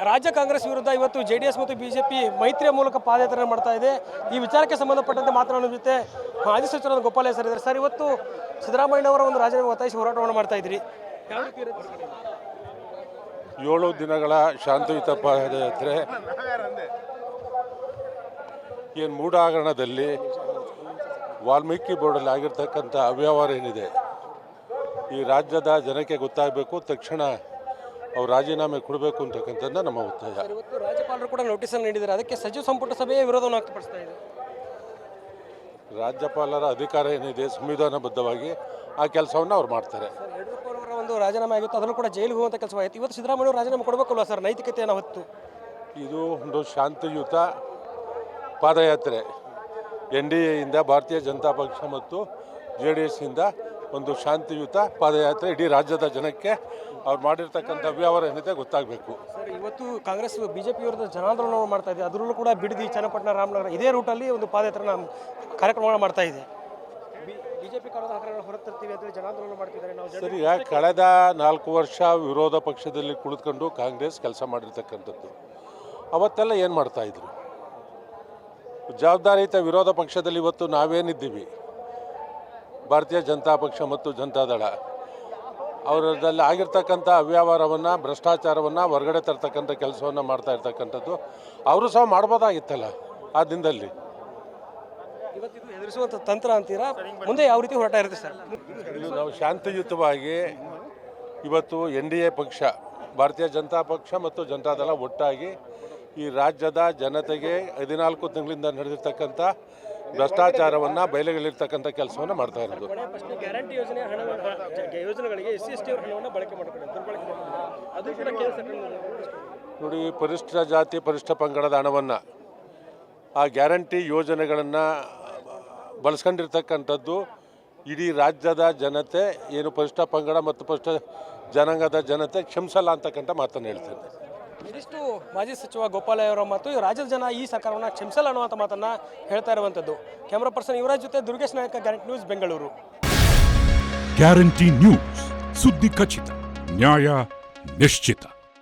ರಾಜ್ಯ ಕಾಂಗ್ರೆಸ್ ವಿರುದ್ಧ ಇವತ್ತು JDS ಮತ್ತು ಬಿಜೆಪಿ ಮೈತ್ರಿಯ ಮೂಲಕ ಪಾದಯಾತ್ರೆ ಮಾಡ್ತಾ ಇದೆ. ಈ ವಿಚಾರಕ್ಕೆ ಸಂಬಂಧಪಟ್ಟಂತೆ ಮಾತನಾಡೋ ಜೊತೆ ಮಾಜಿ ಸಚಿವರಾದ ಗೋಪಾಲಯ್ಯ ಸರ್ ಇದ್ದಾರೆ. ಸರ್, ಇವತ್ತು ಸಿದ್ದರಾಮಯ್ಯ ಅವರ ಒಂದು ರಾಜೀನಾಮೆ ಒತ್ತಾಯಿಸಿ ಹೋರಾಟವನ್ನು ಮಾಡ್ತಾ ಇದ್ರಿ, ಯಾವ ರೀತಿ ಇರುತ್ತೆ? 7 ದಿನಗಳ ಶಾಂತಿಯುತ ಪಾದಯಾತ್ರೆ ಏನು ಮೂಢ ಹಗರಣದಲ್ಲಿ ವಾಲ್ಮೀಕಿ ಬೋರ್ಡಲ್ಲಿ ಆಗಿರ್ತಕ್ಕಂಥ ಅವ್ಯವಹಾರ ಏನಿದೆ, ಈ ರಾಜ್ಯದ ಜನಕ್ಕೆ ಗೊತ್ತಾಗಬೇಕು, ತಕ್ಷಣ ಅವ್ರು ರಾಜೀನಾಮೆ ಕೊಡಬೇಕು ಅಂತಕ್ಕಂಥದ್ದು ನಮ್ಮ ಒತ್ತಾಯ. ಇವತ್ತು ರಾಜ್ಯಪಾಲರು ಕೂಡ ನೋಟಿಸನ್ನು ನೀಡಿದ್ದಾರೆ, ಅದಕ್ಕೆ ಸಚಿವ ಸಂಪುಟ ಸಭೆಯ ವಿರೋಧವನ್ನು ವ್ಯಕ್ತಪಡಿಸ್ತಾ ಇದೆ. ರಾಜ್ಯಪಾಲರ ಅಧಿಕಾರ ಏನಿದೆ ಸಂವಿಧಾನಬದ್ಧವಾಗಿ ಆ ಕೆಲಸವನ್ನು ಅವ್ರು ಮಾಡ್ತಾರೆ. ಯಡಿಯೂರಪ್ಪ ಅವರ ಒಂದು ರಾಜೀನಾಮೆ ಆಗಿತ್ತು, ಅದನ್ನು ಕೂಡ ಜೈಲಿಗೆ ಹೋಗುವಂಥ ಕೆಲಸವಾಯಿತು. ಇವತ್ತು ಸಿದ್ದರಾಮಯ್ಯ ಅವರು ರಾಜೀನಾಮೆ ಕೊಡಬೇಕಲ್ವ ಸರ್, ನೈತಿಕತೆಯನ್ನು ಹೊತ್ತು? ಇದು ಒಂದು ಶಾಂತಿಯುತ ಪಾದಯಾತ್ರೆ. NDAಯಿಂದ ಭಾರತೀಯ ಜನತಾ ಪಕ್ಷ ಮತ್ತು JDS ಇಂದ ಒಂದು ಶಾಂತಿಯುತ ಪಾದಯಾತ್ರೆ ಇಡೀ ರಾಜ್ಯದ ಜನಕ್ಕೆ ಅವ್ರು ಮಾಡಿರ್ತಕ್ಕಂಥ ವ್ಯವಹಾರ ಏನಿದೆ ಗೊತ್ತಾಗಬೇಕು. ಸರ್, ಇವತ್ತು ಕಾಂಗ್ರೆಸ್ ಬಿಜೆಪಿ ವಿರುದ್ಧ ಜನಾಂದೋಲನ ಮಾಡ್ತಾ ಇದೆ, ಅದರಲ್ಲೂ ಕೂಡ ಬಿಡದಿ, ಚನ್ನಪಟ್ಟಣ, ರಾಮನಗರ ಇದೇ ರೂಟಲ್ಲಿ ಒಂದು ಪಾದಯಾತ್ರೆ ಕಾರ್ಯಕ್ರಮವನ್ನು ಮಾಡ್ತಾ ಇದೆ. ಬಿಜೆಪಿ ಕಾಲದ ಹಗರಣಗಳನ್ನು ಹೊರತರ್ತೀವಿ ಅಂತೇಳಿ ಜನಾಂದೋಲನ ಮಾಡ್ತಿದ್ದಾರೆ. ನಾವು ಸರಿ, ಕಳೆದ 4 ವರ್ಷ ವಿರೋಧ ಪಕ್ಷದಲ್ಲಿ ಕುಳಿತುಕೊಂಡು ಕಾಂಗ್ರೆಸ್ ಕೆಲಸ ಮಾಡಿರ್ತಕ್ಕಂಥದ್ದು. ಅವತ್ತೆಲ್ಲ ಏನು ಮಾಡ್ತಾಯಿದ್ರು? ಜವಾಬ್ದಾರಿಯುತ ವಿರೋಧ ಪಕ್ಷದಲ್ಲಿ ಇವತ್ತು ನಾವೇನಿದ್ದೀವಿ, ಭಾರತೀಯ ಜನತಾ ಪಕ್ಷ ಮತ್ತು ಜನತಾದಳ, ಅವರಲ್ಲಿ ಆಗಿರ್ತಕ್ಕಂಥ ಅವ್ಯವಹಾರವನ್ನು, ಭ್ರಷ್ಟಾಚಾರವನ್ನು ಹೊರಗಡೆ ತರ್ತಕ್ಕಂಥ ಕೆಲಸವನ್ನು ಮಾಡ್ತಾ ಇರ್ತಕ್ಕಂಥದ್ದು ಅವರು ಸಹ ಮಾಡ್ಬೋದಾಗಿತ್ತಲ್ಲ ಆ ದಿನದಲ್ಲಿ. ಇವತ್ತಿದು ಎದುರಿಸುವಂಥ ತಂತ್ರ ಅಂತೀರಾ? ಮುಂದೆ ಯಾವ ರೀತಿ ಹೋರಾಟ ಇರುತ್ತೆ ಸರ್? ನಾವು ಶಾಂತಿಯುತವಾಗಿ ಇವತ್ತು NDA ಪಕ್ಷ, ಭಾರತೀಯ ಜನತಾ ಪಕ್ಷ ಮತ್ತು ಜನತಾದಳ ಒಟ್ಟಾಗಿ ಈ ರಾಜ್ಯದ ಜನತೆಗೆ 14 ತಿಂಗಳಿಂದ ನಡೆದಿರ್ತಕ್ಕಂಥ ಭ್ರಷ್ಟಾಚಾರವನ್ನು ಬಯಲಿಗೆಳಿರ್ತಕ್ಕಂಥ ಕೆಲಸವನ್ನು ಮಾಡ್ತಾ ಇರೋದು. ಗ್ಯಾರಂಟಿ ಯೋಜನೆ ಯೋಜನೆಗಳಿಗೆ SC/ST ಹಣವನ್ನು ಬಳಕೆ ಮಾಡ್ತಾರೆ. ನೋಡಿ, ಪರಿಶಿಷ್ಟ ಜಾತಿ ಪರಿಶಿಷ್ಟ ಪಂಗಡದ ಹಣವನ್ನು ಆ ಗ್ಯಾರಂಟಿ ಯೋಜನೆಗಳನ್ನು ಬಳಸ್ಕೊಂಡಿರ್ತಕ್ಕಂಥದ್ದು ಇಡೀ ರಾಜ್ಯದ ಜನತೆ, ಏನು ಪರಿಶಿಷ್ಟ ಪಂಗಡ ಮತ್ತು ಪರಿಶಿಷ್ಟ ಜನಾಂಗದ ಜನತೆ ಕ್ಷಮಿಸಲ್ಲ ಅಂತಕ್ಕಂಥ ಮಾತನ್ನು ಹೇಳ್ತೇನೆ. ಇದಿಷ್ಟು ಮಾಜಿ ಸಚಿವ ಗೋಪಾಲಯ್ಯ ಅವರ ಮತ್ತು ರಾಜ್ಯದ ಜನ ಈ ಸರ್ಕಾರವನ್ನು ಕ್ಷಮಿಸಲ್ಲ ಅನ್ನುವಂಥ ಮಾತನ್ನು ಹೇಳ್ತಾ ಇರುವಂಥದ್ದು. ಕ್ಯಾಮರಾ ಪರ್ಸನ್ ಯುವರಾಜ್ ಜೊತೆ ದುರ್ಗೇಶ್ ನಾಯಕ, guarantee news, Bengaluru. Guarantee news, ಸುದ್ದಿ ಖಚಿತ, ನ್ಯಾಯ ನಿಶ್ಚಿತ.